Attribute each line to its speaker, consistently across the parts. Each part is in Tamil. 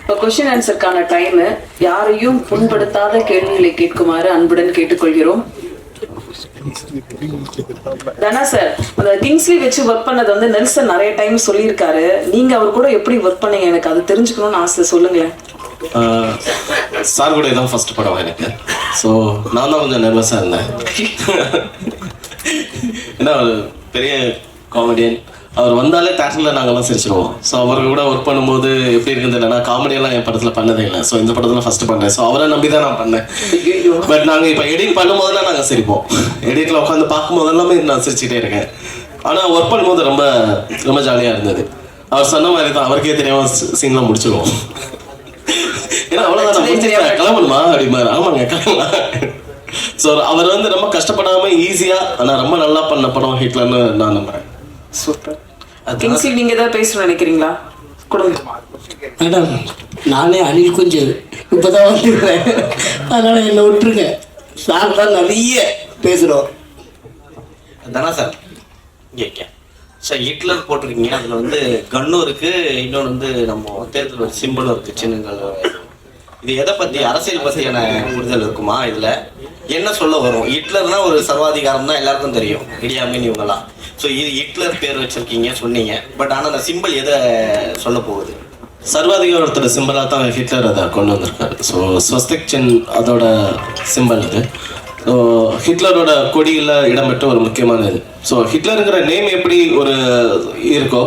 Speaker 1: இப்போ கொஸ்டின் ஆன்சருக்கான டைம். யாரையும் புண்படுத்தாத கேள்விகளை கேட்குமாறு அன்புடன் கேட்டுக்கொள்கிறோம். தானா சார், அந்த கிங்ஸ்லி வச்சு ஒர்க் பண்ணது வந்து நெல்சன் நிறைய டைம் சொல்லியிருக்காரு. நீங்க அவர் கூட எப்படி ஒர்க் பண்ணீங்க? எனக்கு அது தெரிஞ்சுக்கணும்னு ஆசை, சொல்லுங்களேன்.
Speaker 2: சார் கூட இதான் ஃபர்ஸ்ட் படம் எனக்கு. ஸோ நான் தான் கொஞ்சம் நர்வஸாக இருந்தேன். ஏன்னா ஒரு பெரிய காமெடியன், அவர் வந்தாலே தேட்டரில் நாங்கள்லாம் சிரிச்சிருவோம். ஸோ அவருக்கு கூட ஒர்க் பண்ணும்போது எப்படி இருக்குது இல்லைன்னா, காமெடியெல்லாம் என் படத்தில் பண்ணதே இல்லை. ஸோ இந்த படத்தில் ஃபஸ்ட்டு பண்ணேன். ஸோ அவரை நம்பி தான் நான் பண்ணேன். பட் நாங்கள் இப்போ எடிட் பண்ணும்போதெல்லாம் நாங்கள் சிரிப்போம். எடிட்டில் உட்காந்து பார்க்கும்போது எல்லாமே நான் சிரிச்சுட்டே இருக்கேன். ஆனால் ஒர்க் பண்ணும்போது ரொம்ப ரொம்ப ஜாலியாக இருந்தது. அவர் சொன்ன மாதிரி தான், அவருக்கே தெரியாமல் சீன்லாம் முடிச்சிடுவோம். ஏன்னா அவ்வளோதான், நான் முடிச்சிருக்கேன், கிளம்பணுமா அப்படிமாரு. ஆமாங்க கிளம்பலாம். ஸோ அவர் வந்து ரொம்ப கஷ்டப்படாமல் ஈஸியாக ஆனால் ரொம்ப நல்லா பண்ண படம் ஹிட்லர்னு நான் நம்புறேன்.
Speaker 1: சூப்பர். கிங்ஸ்லி, நீங்க ஏதாவது பேசணும்னு நினைக்கிறீங்களா? கொடுங்க
Speaker 3: மேடம். நானே அணில் குஞ்சு இப்போதான் வந்துருக்கேன், அதனால என்னை விட்டுருங்க. சார் தான் நிறைய பேசுகிறோம்.
Speaker 4: தானா சார், இங்கே சார் ஹிட்லர் போட்டிருக்கீங்க. அதில் வந்து கன்னும் இருக்குது, இன்னொன்று வந்து நம்ம தேர்தல் ஒரு சிம்பிளும் இருக்குது, சின்னங்கள். இது எதை பற்றி, அரசியல் பற்றியான புரிதல் இருக்குமா? இதில் என்ன சொல்ல வரும்? ஹிட்லர்னா ஒரு சர்வாதிகாரம் தான் எல்லாருக்கும் தெரியும், இடியாமின் இவங்கெல்லாம். ஸோ இது ஹிட்லர் பேர் வச்சுருக்கீங்க சொன்னீங்க, பட் ஆனால் அந்த சிம்பிள் எதை சொல்ல போகுது?
Speaker 2: சர்வாதிகாரத்தோட சிம்பிளாக தான் ஹிட்லர் அதை கொண்டு வந்திருக்காரு. ஸோ ஸ்வஸ்திக் சின் அதோட சிம்பிள் இது. ஸோ ஹிட்லரோட கொடியில் இடம்பெற்ற ஒரு முக்கியமான இது. ஸோ ஹிட்லருங்கிற நேம் எப்படி ஒரு இருக்கோ,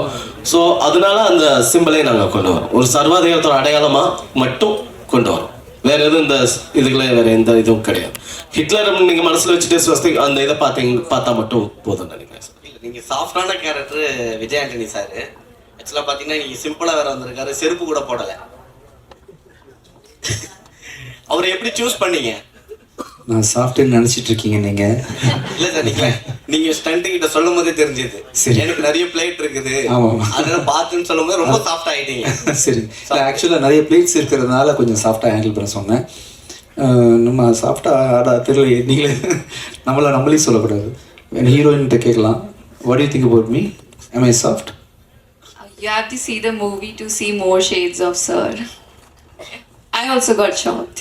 Speaker 2: ஸோ அதனால அந்த சிம்பிளை நாங்கள் கொண்டு வரோம். ஒரு சர்வாதிகாரத்தோட அடையாளமாக மட்டும் கொண்டு வரோம். வேற எதுவும் இந்த இதுகளே வேற எந்த இதுவும் கிடையாது. ஹிட்லர் நீங்கள் மனசில் வச்சுட்டு ஸ்வஸ்திக் அந்த இதை பார்த்தா மட்டும் போதும் நினைக்கிறேன்.
Speaker 4: நீங்கள் சாஃப்டான கேரக்டர் விஜய் ஆண்டனி சார். ஆக்சுவலாக பார்த்தீங்கன்னா நீங்கள் சிம்பிளாக வேற வந்திருக்காரு, செருப்பு கூட போடலை. அவரை எப்படி சூஸ் பண்ணீங்க?
Speaker 5: நான் சாஃப்ட்வேர் நினச்சிட்டு இருக்கீங்க நீங்கள்.
Speaker 4: இல்லை சார், நீங்கள் ஸ்டண்ட் கிட்ட சொல்லும் போதே தெரிஞ்சது. சரி, எனக்கு நிறைய பிளேட் இருக்குது,
Speaker 5: ஆமாம்,
Speaker 4: அதனால பார்த்துன்னு சொல்லும் போது ரொம்ப சாஃப்ட் ஆகிட்டீங்க.
Speaker 5: சரி, ஆக்சுவலாக நிறைய பிளேட்ஸ் இருக்கிறதுனால கொஞ்சம் சாஃப்டாக ஹேண்டில் பண்ண சொன்னேன். நம்ம சாஃப்டாக ஆடா தெரியல, நீங்களே நம்மளே சொல்லக்கூடாது. ஹீரோயின்கிட்ட கேட்கலாம், what do you think about me? Am I soft?
Speaker 6: You have to see the movie to see more shades of sir. I also got shocked.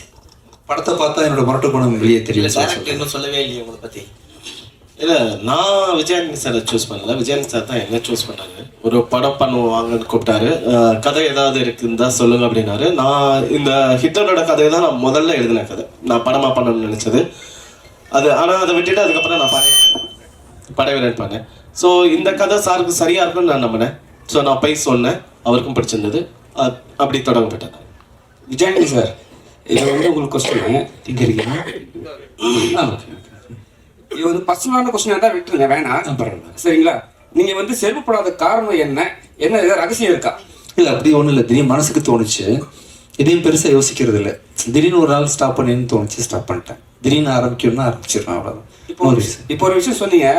Speaker 5: படத்தை பார்த்தா என்னோட முரட்டு குணம் வெளியே தெரியல.
Speaker 4: டேரக்டர் இன்னும் சொல்லவே இல்லையே உங்களை பற்றி.
Speaker 2: இல்லை, நான் விஜயானந்தி சாரை சூஸ் பண்ணல, விஜயானந்தி சார் தான் என்ன சூஸ் பண்ணாரு. ஒரு படம் பண்ணுவாங்கன்னு கூப்பிட்டாரு. கதை ஏதாவது இருக்குன்னு தான் சொல்லுங்க அப்படின்னாரு. நான் இந்த ஹிட்லரோட கதையை தான் நான் முதல்ல எழுதின கதை, நான் படமாக பண்ணணும்னு நினச்சது அது. ஆனால் அதை விட்டுட்டு அதுக்கப்புறம் நான் படைவீரன் பண்ணேன். ஸோ இந்த கதை சாருக்கு சரியாக இருக்குன்னு நான் நம்பினேன். ஸோ நான் போய் சொன்னேன், அவருக்கும் பிடிச்சிருந்தது. அப்படி தொடங்கப்பட்டேன்.
Speaker 5: விஜயானந்தி சார், இது வந்து உங்களுக்கு கொஸ்டின் இங்கே இருக்கீங்க.
Speaker 7: இது வந்து பர்சனலான கொஸ்டின் தான் விட்டுருங்க, வேணாம். சரிங்களா? நீங்க வந்து செருப்பு போடாத காரணம் என்ன ஏதாவது ரகசியம் இருக்கா?
Speaker 5: இல்லை, அப்படி ஒன்றும் இல்லை. திடீர்னு மனசுக்கு தோணுச்சு, இதையும் பெருசாக யோசிக்கிறது இல்லை. திடீர்னு ஒரு நாள் ஸ்டாப் பண்ணேன்னு தோணுச்சு, ஸ்டாப் பண்ணிட்டேன். திடீர்னு ஆரம்பிக்கணும்னா ஆரம்பிச்சிருக்கேன், அவ்வளோதான்.
Speaker 7: இப்போ ஒரு விஷயம் சொன்னீங்க,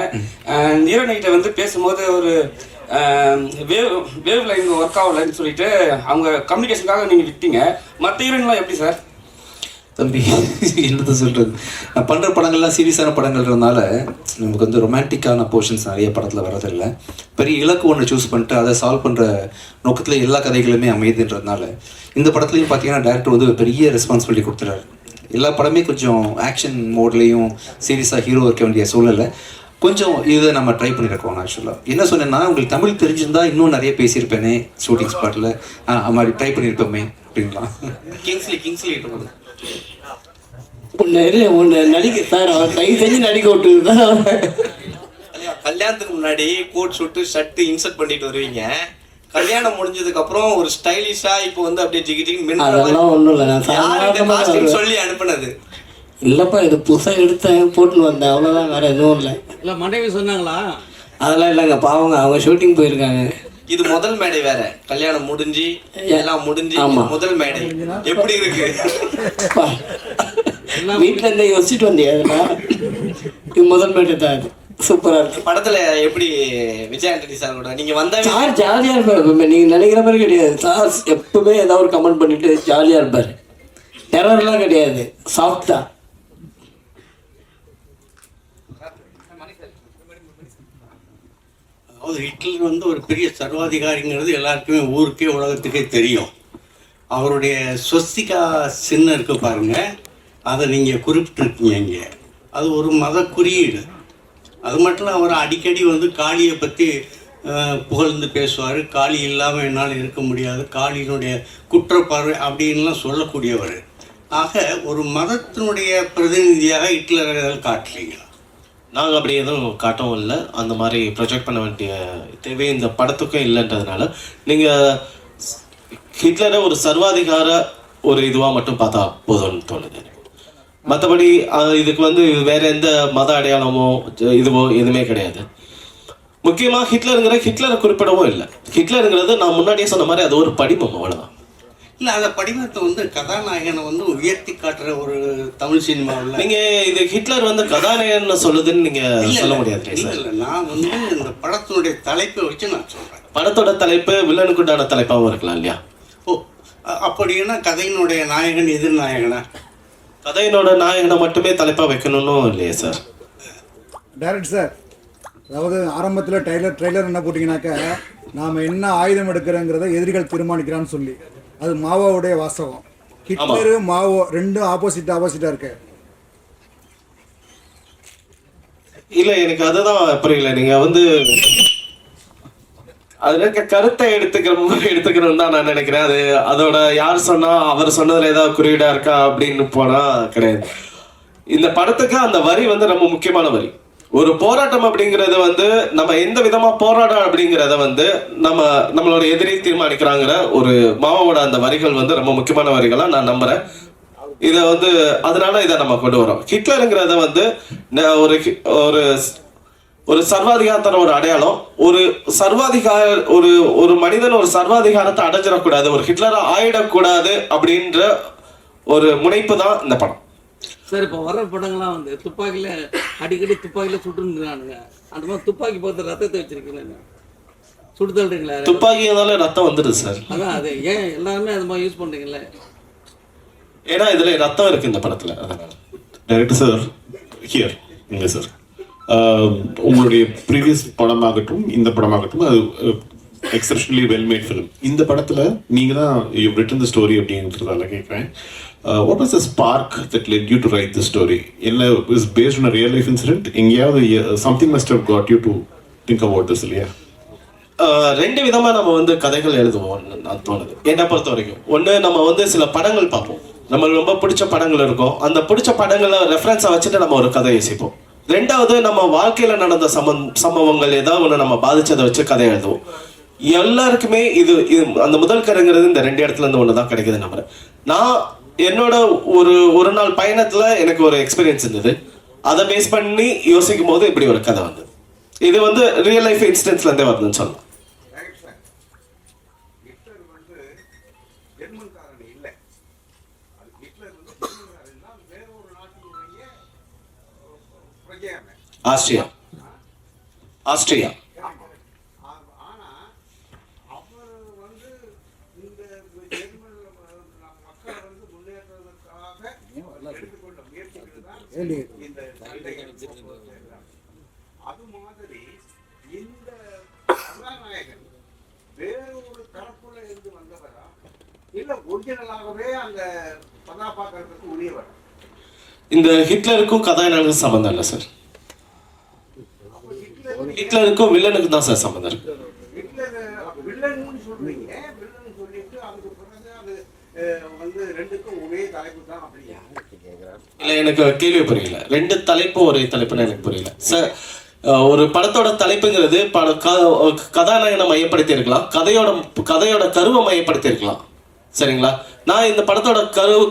Speaker 7: ஹீரோயின்கிட்ட வந்து பேசும்போது ஒரு வேவ் லைன் ஒர்க் ஆகலைன்னு சொல்லிட்டு அவங்க கம்யூனிகேஷனுக்காக நீங்கள் விட்டீங்க. மற்ற ஹீரோயின்லாம் எப்படி சார்?
Speaker 5: தம்பி, என்னது சொல்கிறது, நான் பண்ணுற படங்கள்லாம் சீரியஸான படங்கள்ன்றதுனால நமக்கு வந்து ரொமான்டிக்கான போர்ஷன்ஸ் நிறைய படத்தில் வரதில்லை. பெரிய இலக்கு ஒன்று சூஸ் பண்ணிட்டு அதை சால்வ் பண்ணுற நோக்கத்தில் எல்லா கதைகளுமே அமைதுன்றதுனால இந்த படத்துலையும் பார்த்தீங்கன்னா டேரக்டர் வந்து பெரிய ரெஸ்பான்சிபிலிட்டி கொடுத்துறாரு. எல்லா படமே கொஞ்சம் ஆக்ஷன் மோட்லேயும் சீரியஸாக ஹீரோ இருக்க வேண்டிய சூழ்நிலை. கொஞ்சம் இதை நம்ம ட்ரை பண்ணியிருக்கோம். ஆக்சுவலாக என்ன சொன்னேன்னா, உங்களுக்கு தமிழ் தெரிஞ்சிருந்தா இன்னும் நிறைய பேசியிருப்பேனே ஷூட்டிங் ஸ்பாட்டில், அது மாதிரி ட்ரை பண்ணியிருப்போமே அப்படிங்களா?
Speaker 4: கிங்ஸ்லி
Speaker 3: ஒன்று நடிக்க சார், அவர் தயவு செஞ்சு நடிக்க விட்டுருக்கு சார்.
Speaker 4: கல்யாணத்துக்கு முன்னாடி கோட் ஷூட்டு ஷர்ட் இன்சர்ட் பண்ணிட்டு வருவீங்க, கல்யாணம் முடிஞ்சதுக்கு அப்புறம் ஒரு ஸ்டைலிஷா இப்போ வந்து அப்படியே ஜிகிஜின்னு
Speaker 3: அதெல்லாம் ஒன்றும் இல்லை, நான்
Speaker 4: சொல்லி அனுப்புனது
Speaker 3: இல்லைப்பா. இது புதுசாக எடுத்தேன், போட்டுன்னு வந்தேன், அவ்வளோதான், வேறு எதுவும் இல்லை.
Speaker 8: இல்லை மனைவி சொன்னாங்களா?
Speaker 3: அதெல்லாம் இல்லைங்க, பாவங்க, அவங்க ஷூட்டிங் போயிருக்காங்க.
Speaker 4: இது முதல் மேடை வேற, கல்யாணம் முடிஞ்சு எல்லாம் முடிஞ்சு முதல் மேடை எப்படி இருக்கு?
Speaker 3: வீட்டில் இருந்தே யோசிச்சுட்டு வந்தியா? அதெல்லாம் இது முதல் மேடை தான். அது சூப்பராக இருக்கு.
Speaker 4: படத்துல எப்படி விஜய் ஆண்டனி சார் கூட நீங்க வந்தா
Speaker 3: சார் ஜாலியாக இருப்பார் எப்பவுமே. நீங்கள் நினைக்கிற மாதிரி கிடையாது. சார் எப்பவுமே ஏதாவது ஒரு கமெண்ட் பண்ணிட்டு ஜாலியாக இருப்பார். டெரர்லாம் கிடையாது, சாஃப்ட் தான்.
Speaker 8: அதாவது ஹிட்லர் வந்து ஒரு பெரிய சர்வாதிகாரிங்கிறது எல்லாருக்குமே ஊருக்கே உலகத்துக்கே தெரியும். அவருடைய ஸ்வஸ்திகா சின்னம் இருக்கு பாருங்க, அதை நீங்கள் குறிப்பிட்டிருக்கீங்க இங்கே. அது ஒரு மத குறியீடு. அது மட்டும் இல்லை, அவர் அடிக்கடி வந்து காளியை பற்றி புகழ்ந்து பேசுவார். காளி இல்லாமல் என்னால் இருக்க முடியாது, காளியினுடைய குற்றப்பார்வை அப்படின்லாம் சொல்லக்கூடியவர். ஆக ஒரு மதத்தினுடைய பிரதிநிதியாக ஹிட்லரை காட்டுறீங்களா?
Speaker 2: நாங்கள் அப்படி எதுவும் காட்டவும் இல்லை. அந்த மாதிரி ப்ரொஜெக்ட் பண்ண வேண்டிய தேவை இந்த படத்துக்கும் இல்லைன்றதுனால நீங்கள் ஹிட்லரை ஒரு சர்வாதிகார ஒரு இதுவாக மட்டும் பார்த்தா போதும்னு தோணுது. மற்றபடி இதுக்கு வந்து வேற எந்த மத அடையாளமோ இதுவோ எதுவுமே கிடையாது. முக்கியமாக ஹிட்லரை குறிப்பிடவும் இல்லை. ஹிட்லருங்கிறது நான் முன்னாடியே சொன்ன மாதிரி அது ஒரு படிமம், அவ்வளோதான்.
Speaker 8: இல்லை, அந்த படிமத்தை வந்து கதாநாயகனை வந்து உயர்த்தி காட்டுற ஒரு தமிழ் சினிமாவில்
Speaker 2: நீங்கள் இது ஹிட்லர் வந்து கதாநாயகன் சொல்லுதுன்னு நீங்கள் சொல்ல முடியாது.
Speaker 8: இல்லை, நான் வந்து இந்த படத்தினுடைய தலைப்பை வச்சு நான் சொல்கிறேன்.
Speaker 2: படத்தோட தலைப்பு வில்லனுக்குண்டான தலைப்பாகவும் இருக்கலாம் இல்லையா?
Speaker 8: ஓ, அப்படின்னா கதையினுடைய நாயகன் எதிர்நாயகனா?
Speaker 2: கதையினோட நாயகனை மட்டுமே தலைப்பாக வைக்கணும்னு இல்லையே சார்.
Speaker 9: டைரக்ட் சார், அதாவது ஆரம்பத்தில் ட்ரெய்லர் என்ன போட்டிங்கனாக்கா, நாம் என்ன ஆயுதம் எடுக்கிறோங்கிறத எதிரிகள் தீர்மானிக்கிறான்னு சொல்லி, அது மாவோவுடைய வாசகம். ஹிட்லரு மாவோ ரெண்டும் ஆப்போசிட்டாக இருக்கு.
Speaker 2: இல்லை, எனக்கு அதுதான் புரியல. நீங்கள் வந்து அதுல இருக்க கருத்தை எடுத்துக்கிறோம் தான் நான் நினைக்கிறேன். அதோட யார் சொன்னா அவர் சொன்னதுல ஏதாவது குறியீடா இருக்கா அப்படின்னு போனா கிடையாது. இந்த படத்துக்கு அந்த வரி வந்து ரொம்ப முக்கியமான வரி. ஒரு போராட்டம் அப்படிங்கறது வந்து நம்ம எந்த விதமா போராடம் அப்படிங்கறத வந்து நம்மளோட எதிரி தீர்மானிக்கிறாங்கிற ஒரு மாவோட அந்த வரிகள் வந்து ரொம்ப முக்கியமான வரிகளா நான் நம்புறேன். இதை வந்து அதனால இதை நம்ம கொண்டு வரோம். ஹிட்லருங்கிறத வந்து ஒரு சர்வாதிகாரத்தோட ஒரு அடையாளம். ஒரு மனிதன் ஒரு சர்வாதிகாரத்தை அடைஞ்சிடக்கூடாது, ஒரு ஹிட்லரா ஆயிடக்கூடாது அப்படின்ற ஒரு முனைப்பு தான் இந்த படம்.
Speaker 3: சார், இப்போ வர்ற படங்கள்லாம் வந்து அடிக்கடி துப்பாக்கியில் சுட்டுருந்துருக்கானுங்க. அந்த மாதிரி துப்பாக்கி பார்த்து ரத்தத்தை வச்சிருக்கீங்க, சுட்டு தள்ளுறீங்களா?
Speaker 2: துப்பாக்கியால ரத்தம் வந்துடுது சார்.
Speaker 3: அதான் அது ஏன் எல்லாருமே அது மாதிரி யூஸ் பண்ணுறீங்களே?
Speaker 2: ஏன்னா இதுல ரத்தம் இருக்கு இந்த படத்துல, அதனால.
Speaker 10: டைரக்டர் சார், ஹியர் இங்கே சார், உங்களுடைய ப்ரீவியஸ் படமாகட்டும் இந்த படமாகட்டும் அது எக்ஸப்ஷனலி வெல் மேட் ஃபிலிம். இந்த படத்தில் நீங்கள் தான் யூ ரிட்டன் த ஸ்டோரி அப்படின்றதால கேட்குறேன். What was the spark that led you to write the story? என்ன is based on real life incident? எங்கேயாவது something must have got you to think about this இல்லையா?
Speaker 2: ரெண்டு விதமா நம்ம வந்து கதைகள் எழுதுவோம் நான் தோணுது. என்னை பொறுத்த வரைக்கும் ஒன்று, நம்ம வந்து சில படங்கள் பார்ப்போம், நம்மளுக்கு ரொம்ப பிடிச்ச படங்கள் இருக்கும், அந்த பிடிச்ச படங்களை ரெஃபரன்ஸை வச்சுட்டு நம்ம ஒரு கதை யோசிப்போம். ரெண்டாவது, நம்ம வாழ்க்கையில நடந்த சம்பவங்கள் ஏதாவது ஒன்று நம்ம பாதிச்சதை வச்சு கதை எழுதுவோம். எல்லாருக்குமே இது அந்த முதல் கதைங்கிறது இந்த ரெண்டு இடத்துல இருந்து ஒன்று தான் கிடைக்குது நம்புறேன். நான் என்னோட ஒரு நாள் பயணத்துல எனக்கு ஒரு எக்ஸ்பீரியன்ஸ் இருந்தது, அதை பேஸ் பண்ணி யோசிக்கும் போது இப்படி ஒரு கதை வந்து இது வந்து ரியல் லைஃப் இன்சிடென்ட்ஸ்ல இருந்தே வருதுன்னு சொல்லலாம். ஆஸ்திரியா
Speaker 8: அது மாதிரி இந்த கதாநாயகன் வேறொரு தரப்புல இருந்து வந்தவரா இல்ல ஒரிஜினலாகவே அந்த கதாபாத்திரத்துக்கு உரியவரா?
Speaker 2: இந்த ஹிட்லருக்கும் கதாநாயகனுக்கும் சம்பந்தம் இல்லை சார். ஹிட்லருக்கும் வில்லனுக்கும் தான் சார் சம்பந்தம் இருக்கு.
Speaker 8: வில்லன்னு சொல்றீங்க, வில்லன் சொல்லிட்டு அதுக்கு பிறகு அது வந்து ரெண்டுக்கும் ஒரே தலைப்பு தான் அப்படியா?
Speaker 2: இல்ல, எனக்கு கேள்வி புரியல. ரெண்டு தலைப்பு ஒரே தலைப்புன்னு எனக்கு புரியல சார். ஒரு படத்தோட தலைப்புங்கிறது கதாநாயகனை மையப்படுத்தி இருக்கலாம், கதையோட கருவை மையப்படுத்தி இருக்கலாம், சரிங்களா? நான் இந்த படத்தோட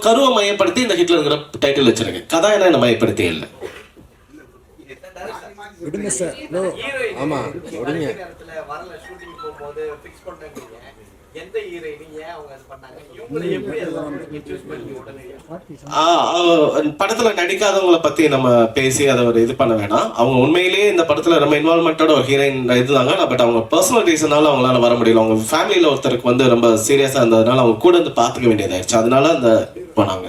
Speaker 2: கருவை மையப்படுத்தி இந்த ஹிட்லருங்கிற டைட்டில் வச்சிருக்கேன், கதாநாயகனை மையப்படுத்தி இல்லை.
Speaker 9: ஆமா,
Speaker 2: படத்துல நடிக்காதவங்களை பத்தி நம்ம பேசி அதை ஒரு இது பண்ண வேணாம். அவங்க உண்மையிலேயே இந்த படத்துல ரொம்ப இன்வால்மெண்டோட ஒரு ஹீரோயின் இதுதாங்க. பட் அவங்க பர்சனல் ரீசனால அவங்களால வர முடியல. அவங்க ஃபேமிலியில ஒருத்தருக்கு வந்து ரொம்ப சீரியஸா இருந்ததுனால அவங்க கூட வந்து பாத்துக்க வேண்டியதாயிருச்சு, அதனால அந்த போனாங்க.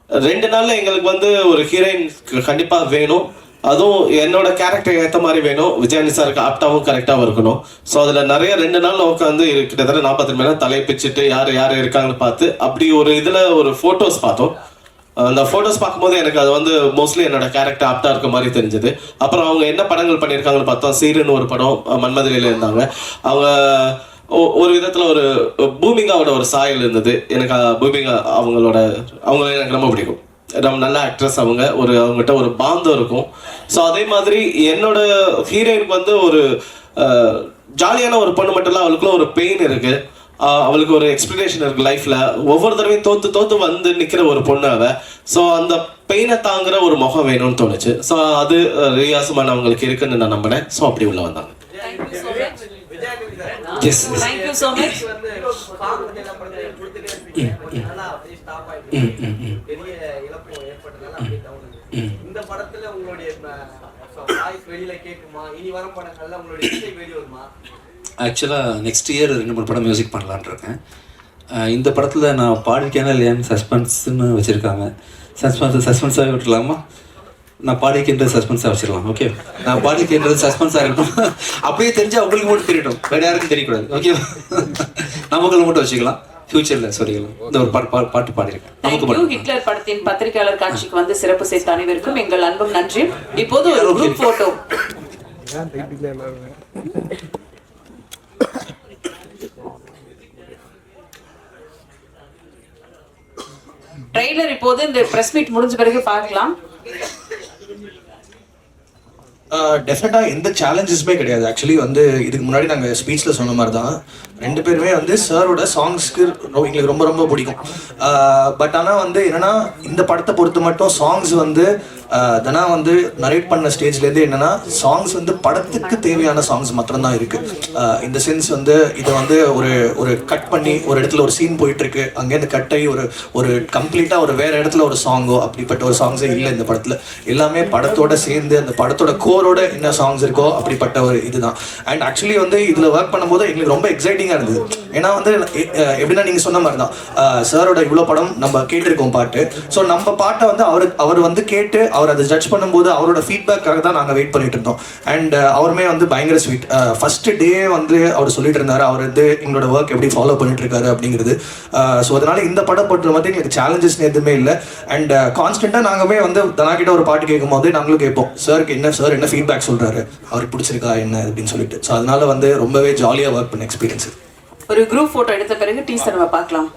Speaker 2: 2 நாள்ல எங்களுக்கு வந்து ஒரு ஹீரோயின் கண்டிப்பா வேணும். அதுவும் என்னோட கேரக்டர் ஏற்ற மாதிரி வேணும், விஜயானி சாருக்கு ஆப்டாவும் கரெக்டாகவும் இருக்கணும். ஸோ அதில் நிறைய 2 நாள் உட்காந்து கிட்டத்தட்ட 40 மணி நேரம் தலை பிச்சுட்டு யார் யார் இருக்காங்கன்னு பார்த்து அப்படி ஒரு இதில் ஒரு ஃபோட்டோஸ் பார்த்தோம். அந்த ஃபோட்டோஸ் பார்க்கும்போது எனக்கு அது வந்து மோஸ்ட்லி என்னோட கேரக்டர் ஆப்டாக இருக்க மாதிரி தெரிஞ்சது. அப்புறம் அவங்க என்ன படங்கள் பண்ணியிருக்காங்கன்னு பார்த்தோம். சீருன்னு ஒரு படம் மன்மதலியில் இருந்தாங்க. அவங்க ஒரு விதத்தில் ஒரு பூமிகாவோட ஒரு சாயல் இருந்தது. எனக்கு பூமிகா அவங்கள எனக்கு ரொம்ப பிடிக்கும். ரொம்ப நல்ல ஆக்ட்ரஸ் அவங்க. அவங்ககிட்ட ஒரு பாந்தம் இருக்கும். ஸோ அதே மாதிரி என்னோட ஹீரோயினுக்கு வந்து ஒரு ஜாலியான ஒரு பொண்ணு மட்டும் இல்லை, அவளுக்குள்ள ஒரு பெயின் இருக்கு. அவளுக்கு ஒரு எக்ஸ்பெக்டேஷன் இருக்கு லைஃப்ல. ஒவ்வொரு தடவையும் தோத்து வந்து நிற்கிற ஒரு பொண்ணு அவ. ஸோ அந்த பெயினை தாங்குற ஒரு முகம் வேணும்னு தோணுச்சு. ஸோ அது ரியாசுமான் அவங்களுக்கு இருக்குன்னு நான் நம்பினேன். ஸோ அப்படி உள்ள வந்தாங்க.
Speaker 5: Yes
Speaker 1: Thank you so much.
Speaker 4: இந்த படத்துல உங்களுடைய வாய்ஸ் வெளியில கேக்குமா? இனி வரும் படங்கள்ல உங்களுடைய இசை வெளிய வருமா?
Speaker 5: ஆக்சுவலாக நெக்ஸ்ட் இயர் 2-3 படம் மியூசிக் பண்ணலான்னு இருக்கேன். இந்த படத்தில் நான் பாடிருக்கேனா இல்லையான்னு சஸ்பென்ஸ்ன்னு வச்சுருக்காங்க. சஸ்பென்ஸாக விட்டுலாமா? நான் பாடிக்கின்றது சஸ்பென்ஸாக வச்சிடலாம். ஓகே, நான் பாடிக்கின்றது சஸ்பென்ஸாக இருக்கட்டும். அப்படியே தெரிஞ்சால் உங்களுக்கு மட்டும் தெரியட்டும், வேறு யாருக்கும் தெரியக்கூடாது. ஓகே, நமக்குள்ள மட்டும் வச்சுக்கலாம். ஃபியூச்சரில் சொல்லிக்கலாம். இந்த ஒரு பாட்டு பாடியிருக்கேன்.
Speaker 1: Thank you. ஹிட்லர் படத்தின் பத்திரிகையாளர் காட்சிக்கு வந்து சிறப்பு சேர்த்த அனைவருக்கும் எங்கள் அன்பும் நன்றி. இப்போது ஒரு குரூப் போட்டோ. ட்ரெய்லர் இப்போது இந்த பிரஸ் மீட் முடிஞ்ச பிறகு பார்க்கலாம்.
Speaker 11: டெஃபினட்டாக எந்த சேலஞ்சஸுமே கிடையாது. ஆக்சுவலி வந்து இதுக்கு முன்னாடி நாங்கள் ஸ்பீச்சில் சொன்ன மாதிரி தான் 2 பேருமே வந்து சாரோட சாங்ஸ்க்கு எங்களுக்கு ரொம்ப ரொம்ப பிடிக்கும். பட் ஆனால் வந்து என்னென்னா இந்த படத்தை பொறுத்த மட்டும் சாங்ஸ் வந்து தனா வந்து நரேட் பண்ண ஸ்டேஜ்லேருந்து என்னென்னா சாங்ஸ் வந்து படத்துக்கு தேவையான சாங்ஸ் மாத்திரம்தான் இருக்குது. இந்த சென்ஸ் வந்து இதை வந்து ஒரு கட் பண்ணி ஒரு இடத்துல ஒரு சீன் போயிட்டுருக்கு, அங்கேருந்து கட் ஆகி ஒரு கம்ப்ளீட்டாக ஒரு வேறு இடத்துல ஒரு சாங்கோ அப்படிப்பட்ட ஒரு சாங்ஸே இல்லை இந்த படத்தில். எல்லாமே படத்தோட சேர்ந்து அந்த படத்தோட கோரோட என்ன சாங்ஸ் இருக்கோ அப்படிப்பட்ட ஒரு இதுதான். அண்ட் ஆக்சுவலி வந்து இதில் ஒர்க் பண்ணும்போது எங்களுக்கு ரொம்ப எக்ஸைட்டிங்காக இருந்தது. ஏன்னா வந்து எப்படின்னா நீங்கள் சொன்ன மாதிரி தான் சாரோட இவ்வளோ படம் நம்ம கேட்டிருக்கோம் பாட்டு. ஸோ நம்ம பாட்டை வந்து அவர் வந்து கேட்டு அவர் அதை ஜட்ஜ் பண்ணும்போது அவரோட ஃபீட்பேக்காக தான் நாங்கள் வெயிட் பண்ணிட்டு இருந்தோம். அண்ட் அவருமே வந்து பயங்கர ஸ்வீட். ஃபர்ஸ்ட் டே வந்து அவர் சொல்லிட்டு இருந்தார் அவர் வந்து எங்களோட ஒர்க் எப்படி ஃபாலோ பண்ணிட்டு இருக்காரு அப்படிங்கிறது. ஸோ அதனால இந்த படம் பொறுத்த மாதிரி எங்களுக்கு சேலஞ்சஸ் எதுவுமே இல்லை. அண்ட் கான்ஸ்டன்ட்டாக நாங்களுமே வந்து தனா கிட்ட ஒரு பாட்டு கேட்கும் போது நாங்களும் கேட்போம் சார் என்ன ஃபீட்பேக் சொல்றாரு, அவருக்கு பிடிச்சிருக்கா என்ன அப்படின்னு சொல்லிட்டு. ஸோ அதனால வந்து ரொம்பவே ஜாலியாக ஒர்க் பண்ண எக்ஸ்பீரியன்ஸ்.
Speaker 1: ஒரு குரூப் போட்டோ எடுத்த பிறகு டீசர் நம்ம பார்க்கலாம்.